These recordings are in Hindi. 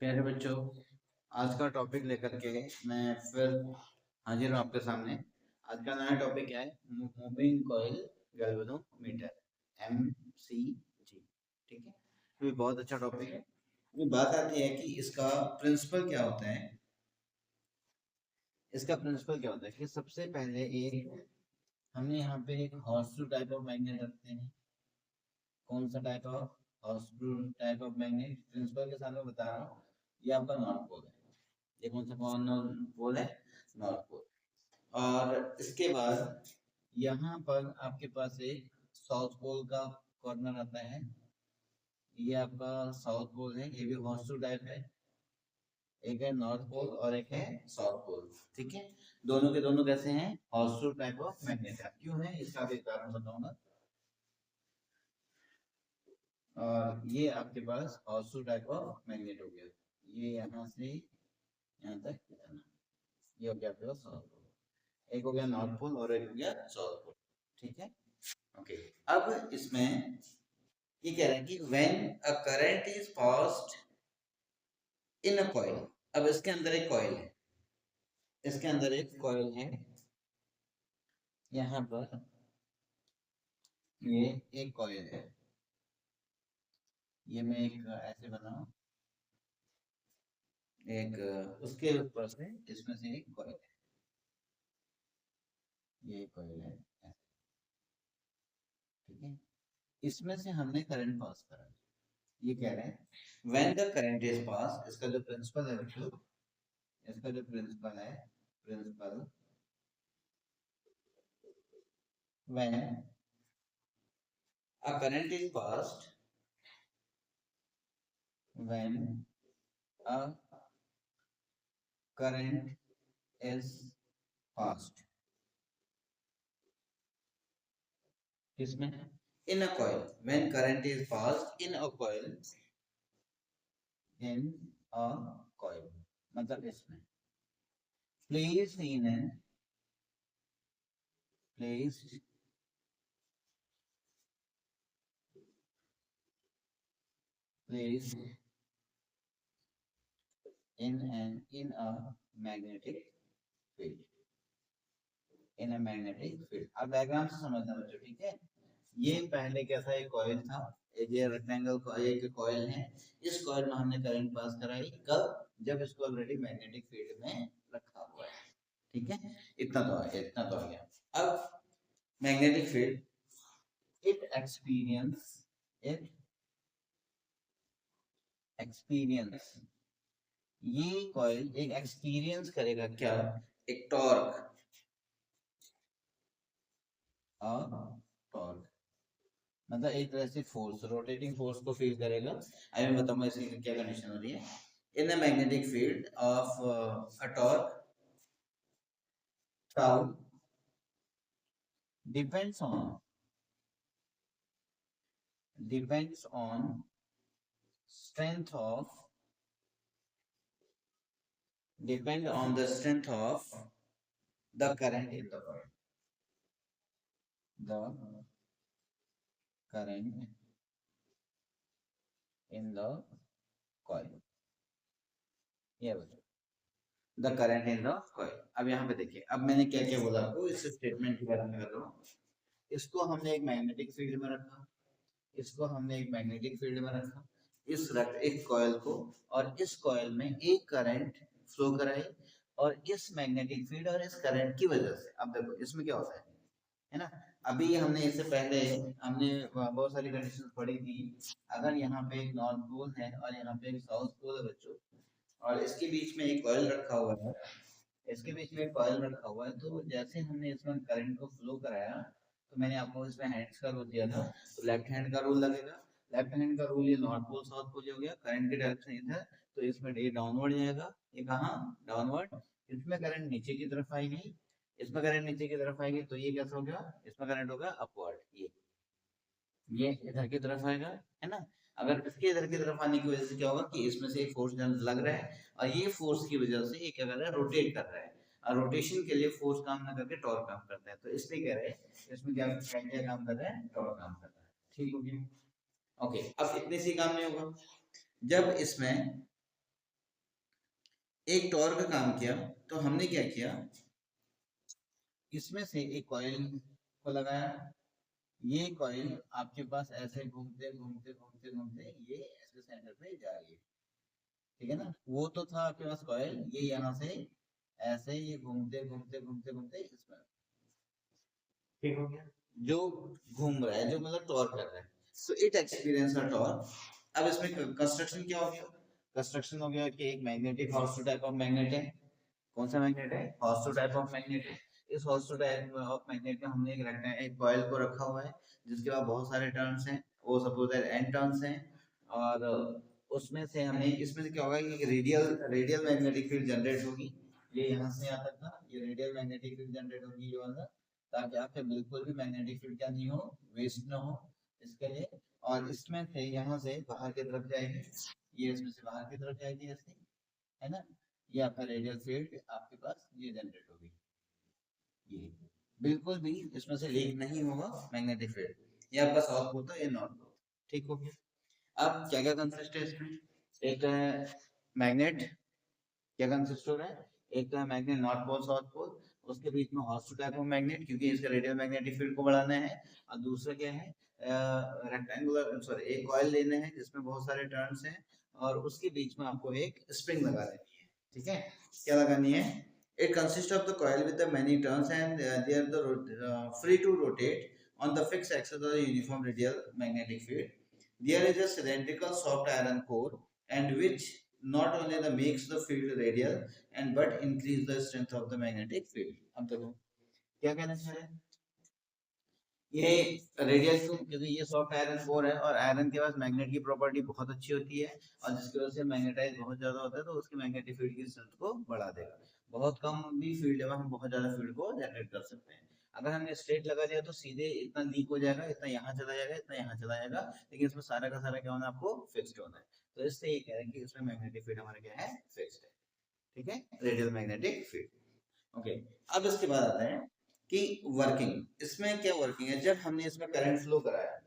प्यारे बच्चों, आज का टॉपिक लेकर के मैं फिर हाजिर हूँ आपके सामने। आज का नया टॉपिक क्या है? Moving coil galvanometer, MCG। ठीक है, तो ये बहुत अच्छा टॉपिक है। अभी बात आती है कि इसका प्रिंसिपल क्या होता है। इसका प्रिंसिपल क्या होता है कि सबसे पहले एक हमने यहाँ पे एक हॉर्स टाइप ऑफ मैग्नेट रखते हैं। कौन सा type of horse type of magnet? Principle के साथ मैं बता रहा हूँ, ये आपका नॉर्थ पोल है। ये कौन सा पोल है? North pole. और इसके बाद यहाँ पर आपके पास एक साउथ पोल का कॉर्नर आता है। ये आपका साउथ पोल है, ये भी हॉर्स टाइप है। एक है नॉर्थ पोल और एक है साउथ पोल। ठीक है, दोनों के दोनों कैसे हैं? Horse type of magnet. क्यों है इसका भी कारण बताऊंगा। और ये आपके पास हॉर्स टाइप ऑफ मैग्नेट हो गया। ये यहाँ से यहाँ तक इतना, ये हो गया आपके पास साउथ पोल। एक हो गया नॉर्थ पोल और एक हो गया साउथ पोल। ठीक है, ओके। अब इसमें ये कह रहा है कि when a current is passed in a coil. अब इसके अंदर एक कॉइल है, इसके अंदर एक कॉइल है। यहाँ पर ये एक कॉइल है। ये मैं एक ऐसे बनाऊं, एक उसके ऊपर से इसमें से एक कॉइल है। ये कॉइल है, ठीक है। इसमें से हमने करंट पास करा। ये कह रहे हैं when the current is pass, इसका जो प्रिंसिपल है बच्चों, इसका जो प्रिंसिपल है, principal when a current is passed, when a current is passed, किसमें? In a coil. When current is passed in a coil, in a coil, मतलब इसमें placed in a placed placed in a magnetic field, in a magnetic field। अब डायग्राम से समझना बच्चों, ठीक है। ये पहले कैसा एक कॉइल था, ये रेक्टेंगल एक कॉइल है। इस कॉइल में हमने करंट पास कराई, कब? जब इसको ऑलरेडी मैग्नेटिक फील्ड में रखा हुआ है। ठीक है, इतना तो आ गया, इतना तो आ गया। अब मैग्नेटिक फील्ड इट एक्सपीरियंस, ये कॉइल एक एक्सपीरियंस करेगा क्या? एक टॉर्क, और टॉर्क मतलब एक तरह से फोर्स, रोटेटिंग फोर्स को फील करेगा। अभी मैं बताऊंगा इसकी क्या कंडीशन हो रही है। In the magnetic field of a torque tau depends on strength of depend on the strength of the current in the coil, the current in the coil। ये the current in the coil. अब यहाँ पे देखिए, अब मैंने क्या क्या बोला आपको इस स्टेटमेंट के बारे में कर रहा हूँ। इसको हमने एक मैग्नेटिक फील्ड में रखा, इसको हमने एक मैग्नेटिक फील्ड में रखा, इस रख एक कॉइल को, और इस कॉइल में एक करंट फ्लो कराई, और इस मैग्नेटिक फील्ड और इस करंट की वजह से अब देखो इसमें क्या होता है ना। अभी हमने इससे पहले हमने बहुत सारी कंडीशन पढ़ी थी। अगर यहाँ पे एक नॉर्थ पोल है और यहाँ पे एक साउथ पोल है बच्चों, और इसके बीच में एक कॉइल रखा हुआ है, इसके बीच में एक कॉइल रखा हुआ है, तो जैसे हमने इसमें करंट को फ्लो कराया, तो मैंने आपको इसमें हैंड्स का रूल दिया था, तो लेफ्ट हैंड का रूल लगेगा। लेफ्ट हैंड का रूल, ये नॉर्थ पोल साउथ पोल हो गया, करंट की डायरेक्शन इधर, तो इसमें ये डाउनवर्ड जाएगा। ये कहाँ? डाउनवर्ड। इसमें करंट नीचे की तरफ आएगी, इसमें करंट नीचे की तरफ आएगी, तो ये कैसा हो गया? इसमें करंट होगा अपवर्ड। ये इधर की तरफ आएगा, है ना। अगर इसके इधर की तरफ आने की वजह से क्या होगा कि इसमें से एक फोर्स लग रहा है, और ये फोर्स की वजह से ये क्या कर रहा है? रोटेट कर रहा है। और रोटेशन के लिए फोर्स काम ना करके टॉर्क काम करता है, तो इसलिए कह रहे हैं इसमें क्या क्या काम कर रहा है? टॉर्क काम कर रहा है। ठीक हो गया, ओके। अब इतने से काम नहीं होगा। जब इसमें एक टॉर्क का काम किया, तो हमने क्या किया, इसमें से एक कॉइल को लगाया, ये कॉइल आपके पास ऐसे घूमते घूमते घूमते घूमते ये ऐसे सेंटर पे जा रही है, ठीक है ना। वो तो था आपके पास कॉइल, ये यहाँ से ऐसे ये घूमते घूमते घूमते घूमते इसमें, ठीक हो गया, जो घूम रहा है, जो मतलब टॉर्क कर रहा है, so it experience a torque. अब इसमें कंस्ट्रक्शन क्या हो गया, कंस्ट्रक्शन हो गया कि एक magnetic horse type of magnet है। कौन सा मैग्नेट है, हॉर्स टाइप ऑफ मैग्नेट है। इस हॉर्स टाइप ऑफ मैग्नेट में हमने एक कॉइल को रखा हुआ है, जिसके बाद बहुत सारे टर्न्स हैं, वो सपोज एन टर्न्स हैं, और उसमें से हमें, इसमें से क्या होगा कि radial radial magnetic field generate होगी, ये यहाँ से यहाँ तक ना, ये रेडियल मैग्नेटिक फील्ड जनरेट होगी ये वाला, ताकि आपके बिल्कुल भी मैग्नेटिक फील्ड क्या नहीं हो, वेस्ट ना हो, इसके लिए। और इसमें से यहाँ से बाहर की तरफ जाएगी, ये इसमें से बाहर की तरफ जाएगी ऐसे, है ना, ये आपका रेडियल फील्ड आपके पास ये जनरेट होगी, ये बिल्कुल भी इसमें से लीक नहीं होगा मैग्नेटिक फील्ड, ये आपका साउथ पोल था, ये नॉर्थ पोल, ठीक हो गया। अब क्या क्या कंसिस्ट है इसमें, एक मैग्नेट, क्या कंसिस्ट हो रहा है, एक तो है magnet north pole south pole, उसके बीच में हॉर्स टाइप ऑफ मैग्नेट, क्योंकि इसका रेडियल मैग्नेटिक फील्ड को बढ़ाना है, और दूसरा क्या है, रेक्टेंगुलर सॉरी एक कॉइल लेने हैं जिसमें बहुत सारे टर्न्स हैं, और उसके बीच में आपको एक स्प्रिंग लगा देनी है, ठीक है, क्या लगानी है, it consists of the coil with the many turns, and they are free to rotate on the fixed axis of the uniform radial magnetic field. There is a cylindrical soft iron core, and which not only the makes the field radial and but increase the strength of the magnetic field. अब देखो क्या कहना चाह रहे हैं, ये रेडियल क्यों, क्योंकि ये सॉफ्ट आयरन कोर है, और आयरन के पास मैग्नेट की प्रॉपर्टी बहुत अच्छी होती है, और जिसकी वजह से मैग्नेटाइज बहुत ज्यादा होता है, तो उसकी मैग्नेटिक फील्ड की स्ट्रेंथ को बढ़ा देगा। बहुत कम भी फील्ड में हम बहुत ज्यादा फील्ड को जनरेट कर सकते हैं। अगर हमने स्ट्रेट लगा दिया तो सीधे इतना लीक हो जाएगा, इतना यहाँ चला जाएगा, इतना यहाँ चला जाएगा, लेकिन इसमें सारा का सारा क्या होना है, आपको फिक्स्ड होना है। तो इससे ये कह रहे हैं कि इसमें मैग्नेटिक फील्ड हमारा क्या है, फिक्स्ड है, ठीक है, रेडियल मैग्नेटिक फील्ड। ओके, अब इसके बाद आता है कि वर्किंग, इसमें क्या वर्किंग है, जब हमने इसमें करंट फ्लो कराया,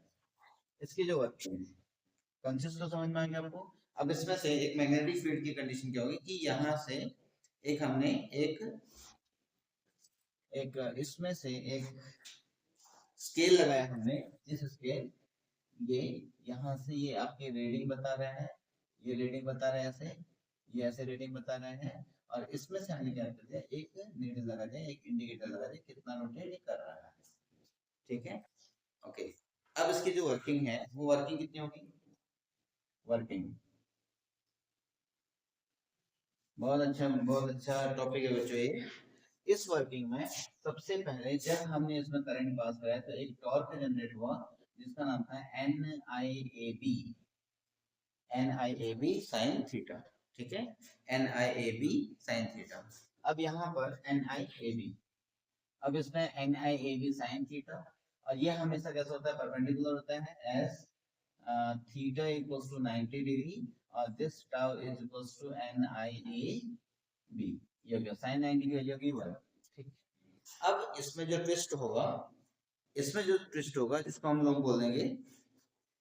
इसकी जो वर्किंग है, कंसेप्ट तो समझ में आ गया आपको। अब इसमें से एक मैग्नेटिक फील्ड की कंडीशन क्या होगी कि यहाँ से एक हमने एक एक इसमें से एक स्केल लगाया हमने, इस स्केल, ये यहाँ से ये आपकी रीडिंग बता रहा है, ये रीडिंग बता रहा है ऐसे, ये ऐसे रीडिंग बता रहे हैं, और इसमें से हमने क्या कर दिया, एक नीडल लगा दिया, एक इंडिकेटर लगा दिया, कितना रोटेट कर रहा है, ठीक है, ओके। अब इसकी जो वर्किंग है, वो वर्किंग कितनी होगी, वर्किंग, बहुत अच्छा टॉपिक है बच्चों ये। इस वर्किंग में सबसे पहले जब हमने इसमें करंट पास कराया, तो एक टॉर्क जनरेट हुआ, जिसका नाम था NIAB, NIAB साइन थीटा, ठीक है, NIAB साइन थीटा। अब यहाँ पर NIAB, अब इसमें NIAB साइन थीटा, और ये हमेशा कैसा होता है, परपेंडिकुलर होता है, as theta equals to 90 degree, और this tau is equals to NIAB, ये हो गया साइन 90 की वैल्यू की 1, ठीक। अब इसमें जो ट्विस्ट होगा, इसमें जो ट्विस्ट होगा, जिसको हम लोग बोल देंगे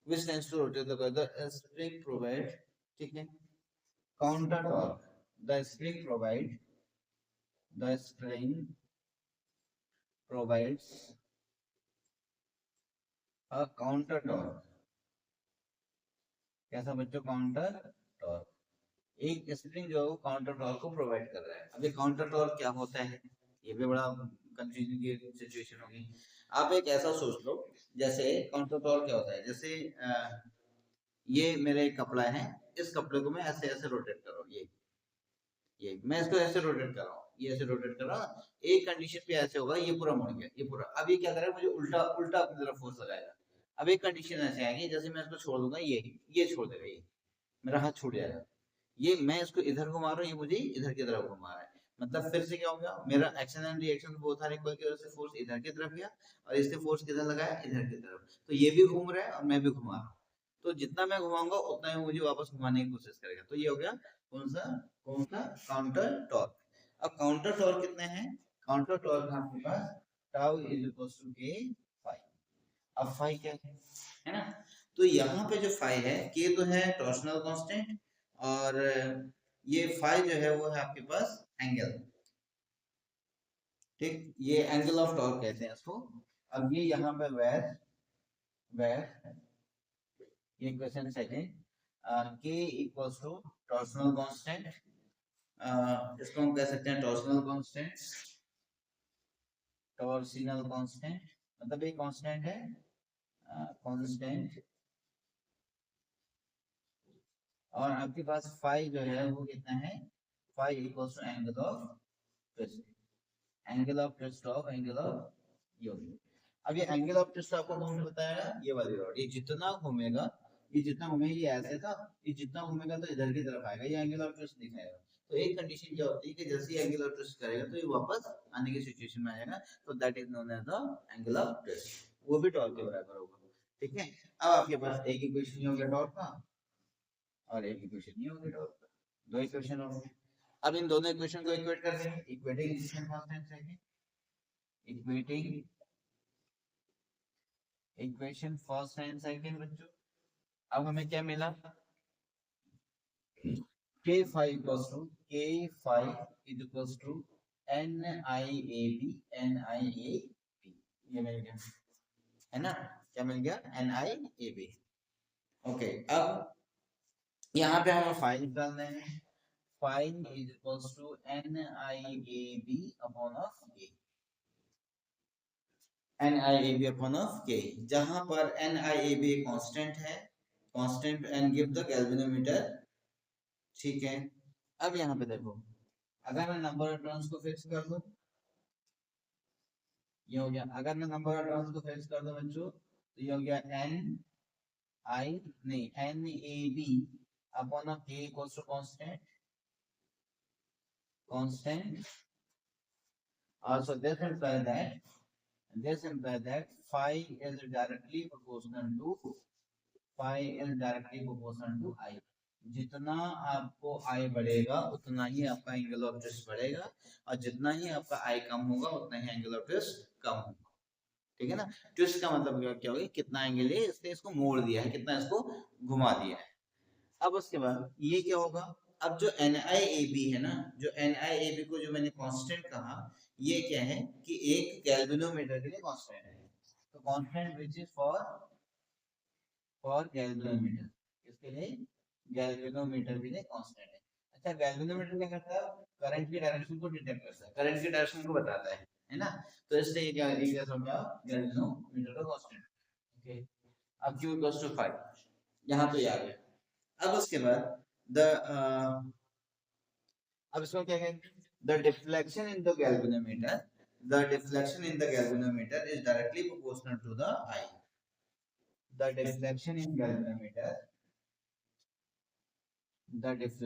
which tends to rotate the coil, the spring provide, ठीक है, counter torque, the spring provides a counter torque, कैसा बच्चों, काउंटर टॉर्क, एक स्प्रिंग जो है वो काउंटर टॉर्क को प्रोवाइड कर रहा है। अब ये काउंटर टॉर्क क्या होता है, ये भी बड़ा कंफ्यूजन की सिचुएशन होगी। आप एक ऐसा सोच लो, जैसे काउंटर टॉर्क क्या होता है, जैसे ये मेरा एक कपड़ा है, इस कपड़े को मैं ऐसे ऐसे रोटेट कर रहा हूँ, ये मैं इसको ऐसे रोटेट कर रहा हूँ, ये ऐसे रोटेट कर रहा हूँ, एक कंडीशन पे ऐसे होगा, ये पूरा मुड़ गया, ये पूरा, अब ये क्या कर रहा है, मुझे उल्टा उल्टा अपनी तरफ फोर्स लगाएगा। अब एक कंडीशन ऐसे आएगी, जैसे मैं इसको छोड़ दूंगा, ये छोड़ देगा, ये मेरा हाथ छूट जाएगा, ये मैं इसको इधर घुमा रहा हूँ, ये मुझे इधर की तरफ घुमा रहा है, मतलब फिर से क्या हो गया, मेरा action and reaction both are equal की वजह से फोर्स इधर की तरफ गया, और इससे फोर्स किधर लगाया, इधर की तरफ, तो ये भी घूम रहा है और मैं भी घुमा रहा हूँ, तो जितना मैं घुमाऊंगा उतना ही मुझे वापस घुमाने की कोशिश करेगा, तो ये हो गया कौन सा काउंटर टॉर्क। अब काउंटर टॉर्क कितने हैं, काउंटर टॉर्क आपके पास टाउ इज इक्वल्स टू के फाई। अब फाई क्या है ना, तो यहाँ पे जो फाई है, के तो है टॉर्सनल कांस्टेंट, और ये फाई जो है वो है आपके पास एंगल, ठीक, ये एंगल ऑफ टॉर्क कहते हैं इसको। अब ये यहाँ पे वेर ये question second k equals to torsional constant, इसको हम कह सकते हैं टॉर्सिनल कांस्टेंट मतलब ये कांस्टेंट है, कांस्टेंट, और आपके पास फाई जो है वो कितना है, phi equals to angle of twist, angle of twist of angle of योगी। अब ये एंगल ऑफ ट्विस्ट आपको कौन बताएगा, ये वाली रॉड, ये जितना घूमेगा, ये जितना घूमेगा ये ऐसे था, ये जितना घूमेगा तो इधर की तरफ आएगा, ये एंगल ऑफ ट्विस्ट दिखाएगा। तो एक कंडीशन क्या होती है कि जैसे ही एंगल ऑफ ट्विस्ट करेगा तो ये वापस आने की सिचुएशन में आएगा, तो that is known as the angle of twist, वो भी टॉर्क के बराबर होगा, ठीक है। अब आपके पास एक इक्वेशन हो गया टॉर्क का और एक इक्वेशन नहीं होगी टॉर्क का, दो इक्वेशन हो गए। अब इन दोनों इक्वेशन को इक्वेट कर देंगे, इक्वेटिंग इक्वेशन कांस्टेंट है, equating equation first and second बच्चों। अब हमें क्या मिला, k5 equals to k5 is equals to NIAB, ये मिल गया है ना, क्या मिल गया, NIAB। ओके, अब यहाँ पे हमें फाइल निकालना है, file is equals to NIAB upon of k, NIAB upon of k, जहां पर NIAB कांस्टेंट है, constant and give the galvanometer, ठीक है। अब यहाँ पे देखो, अगर मैं नंबर ऑफ टर्न्स को फिक्स कर दूं, ये हो गया, अगर मैं नंबर ऑफ टर्न्स को फिक्स कर दूं बच्चों तो ये हो गया NAB upon of k equals to constant, also this implies that phi is directly proportional to I, जितना आपको I बढ़ेगा उतना ही आपका एंगल ऑफ ट्विस्ट बढ़ेगा, और जितना ही आपका I कम होगा उतना ही एंगल ऑफ ट्विस्ट कम होगा, ठीक है ना। ट्विस्ट का मतलब क्या होगा, कितना एंगल है इसने इसको मोड़ दिया है, कितना इसको घुमा दिया है। अब उसके बाद ये क्या होगा, अब जो NIAB है ना, जो NIAB को जो मैंने कांस्टेंट कहा, ये क्या है कि एक गैल्वेनोमीटर के लिए कांस्टेंट है, तो constant which is for galvanometer, इसके लिए गैल्वेनोमीटर भी कांस्टेंट है। अच्छा, गैल्वेनोमीटर क्या करता है, करंट की डायरेक्शन को डिटेक्ट करता है, करंट की डायरेक्शन को बताता है ना, तो इसलिए क्या समझा, गैल्वेनोमीटर का कांस्टेंट, ओके। अब Q इक्वल्स टू 5, यहां तो ये आ गया। अब उसके बाद अब इसमें क्या कहेंगे, the deflection in the galvanometer is directly proportional to the I, the deflection in galvanometer is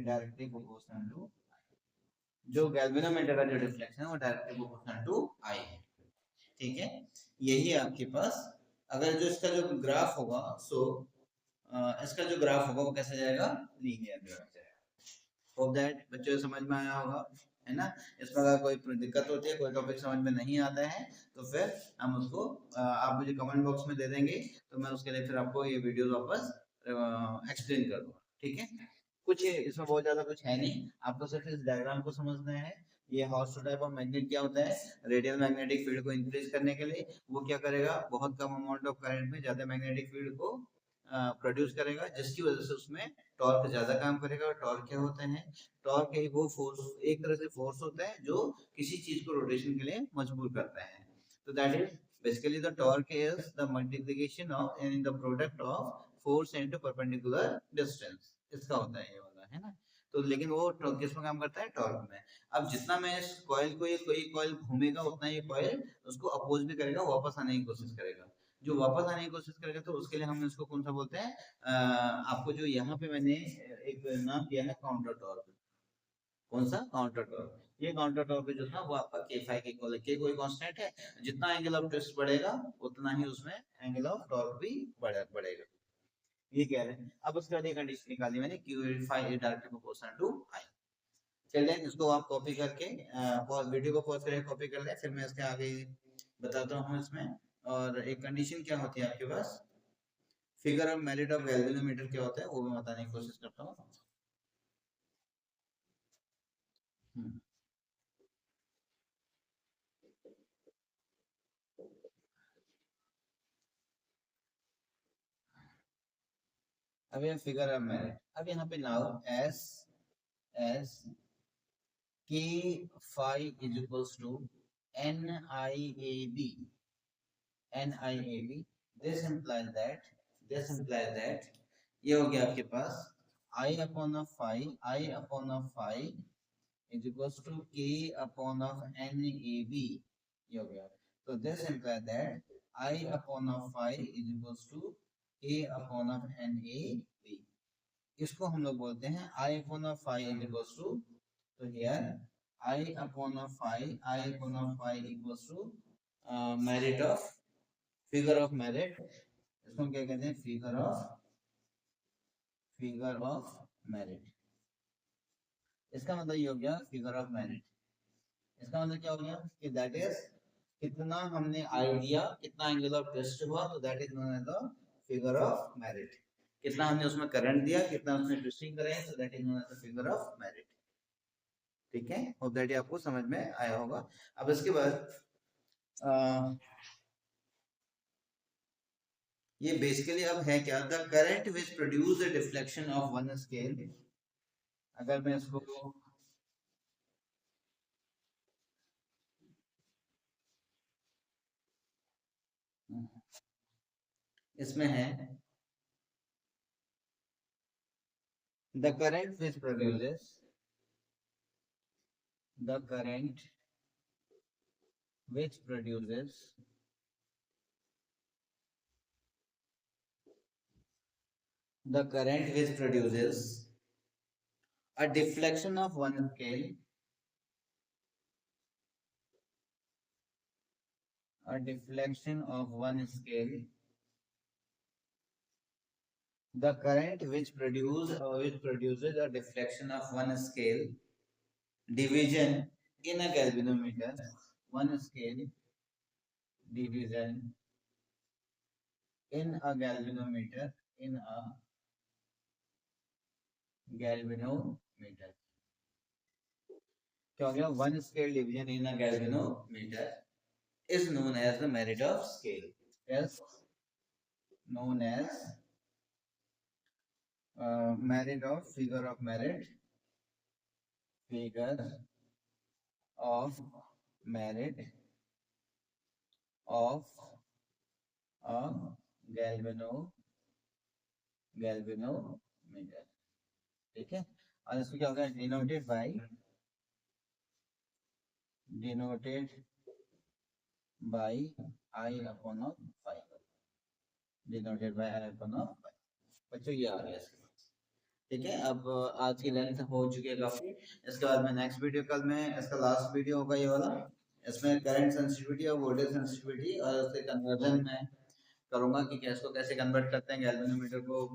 directly proportional to जो गैल्वेनोमीटर का जो डिफ्लेक्शन है वो डायरेक्टली प्रोपोर्शनल टू आई है, ठीक है। यही आपके पास, अगर जो इसका जो ग्राफ होगा, सो इसका जो ग्राफ होगा वो कैसे जाएगा, लीनियर ग्राफ जाएगा। होप दैट बच्चों समझ में आया होगा, है ना। इसमें अगर कोई दिक्कत होती है, कोई टॉपिक समझ में नहीं आता है, तो फिर हम उसको आप मुझे कमेंट बॉक्स में दे देंगे, तो मैं उसके लिए फिर आपको ये वीडियो वापस एक्सप्लेन कर दूंगा, ठीक है। कुछ इसमें बहुत ज्यादा कुछ है नहीं, आपको सिर्फ इस डायग्राम को समझना है। ये हॉर्स टाइप ऑफ मैग्नेट क्या होता है, रेडियल मैग्नेटिक फील्ड को इंक्रीज करने के लिए वो क्या करेगा, बहुत कम अमाउंट ऑफ करंट में ज्यादा मैग्नेटिक फील्ड को प्रोड्यूस करेगा, जिसकी वजह से उसमें टॉर्क ज्यादा काम करेगा। और टॉर्क क्या होता है, टॉर्क एक वो फोर्स, एक तरह से फोर्स होता है जो किसी चीज को रोटेशन के लिए मजबूर करता है। तो that is basically the torque is the multiplication of and the product of force into perpendicular distance, इसका होता है ये वाला, है ना। तो लेकिन वो किस में काम करता है, टॉर्क में। अब जितना मैं इस कॉइल को, ये कोई कॉइल घूमेगा उतना ये कॉइल उसको अपोज भी करेगा, वापस आने की कोशिश करेगा। जो वापस आने की कोशिश करेगा तो उसके लिए हम इसको कौन सा बोलते हैं, आपको जो यहाँ पे मैंने एक नाम दिया है काउंटर टॉर्क, कौन सा काउंटर टॉर्क, ये काउंटर टॉर्क जो था वो आपका के फाई के इक्वल है, के कोई कांस्टेंट है, जितना एंगल ऑफ ट्विस्ट बढ़ेगा उतना ही उसमें एंगल ऑफ टॉर्क भी बढ़ेगा, ये कह रहे हैं। अब उसके बाद ये कंडीशन निकाली मैंने, Q phi is directly proportional to I. चलिए इसको आप कॉपी करके वीडियो को पॉज करके कॉपी कर ले, फिर मैं इसके आगे बताता हूँ इसमें। और एक कंडीशन क्या होती है आपके पास, figure of merit of galvanometer क्या होता है वो मैं बताने की कोशिश करता हूँ। अब ये फिगर ऑफ मेरिट, अब यहाँ पे नाउ एस एस के phi is equals to N I A B, NIAB, this implies that ये हो गया आपके पास I upon of phi is equals to K upon of NAB, ये हो गया। तो this implies that I upon of phi is equals to K upon of NAB, इसको हम लोग बोलते हैं I upon of phi is equals to, तो here I upon of phi equals to merit of figure of merit, इसको क्या कहते हैं, फिगर ऑफ मेरिट। इसका मतलब ये हो गया फिगर ऑफ मेरिट, इसका मतलब क्या हो गया कि दैट इज कितना हमने आई दिया, कितना एंगल ऑफ ट्विस्ट हुआ, तो that is known as the figure of merit. कितना हमने उसमें करंट दिया, कितना उसमें ट्विस्टिंग कराई, तो that is known as the figure of merit. ठीक है, होप दैट आपको समझ में आया होगा। अब इसके बाद ये बेसिकली अब है क्या, the current which produce the deflection of one scale. अगर मैं इसको इसमें है the current which produces the current which produces a deflection of one scale, the current which produces a deflection of one scale division in a galvanometer, one scale division in a galvanometer, क्या हो गया, one scale division in a galvanometer is known as the merit of scale, is known as merit of figure of merit of a galvanometer। ठीक है, और इसको क्या होगा, denoted by I upon of phi, denoted by I upon of phi। बच्चों ये आ गया इसके बाद। ठीक है, अब आज की लेंथ हो चुकी है काफी, इसके बाद में नेक्स्ट वीडियो कल में इसका लास्ट वीडियो होगा ये वाला, इसमें करंट सेंसिटिविटी और वोल्टेज सेंसिटिविटी और उसके कन्वर्जन में करूंगा कि इसको कैसे कन्वर्ट करते हैं गैल्वेनोमीटर को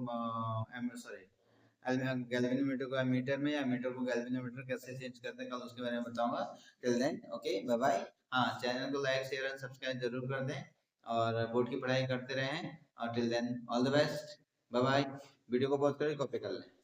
गैल्वेनोमीटर को एमीटर में, या मीटर को गैल्वेनोमीटर कैसे चेंज करते हैं, कल उसके बारे में बताऊंगा। Till then okay, bye bye. हाँ, चैनल को लाइक शेयर एंड सब्सक्राइब जरूर कर दें और बोर्ड की पढ़ाई करते रहें, और till then all the best, bye bye. Video को पॉज करके कॉपी कर लें।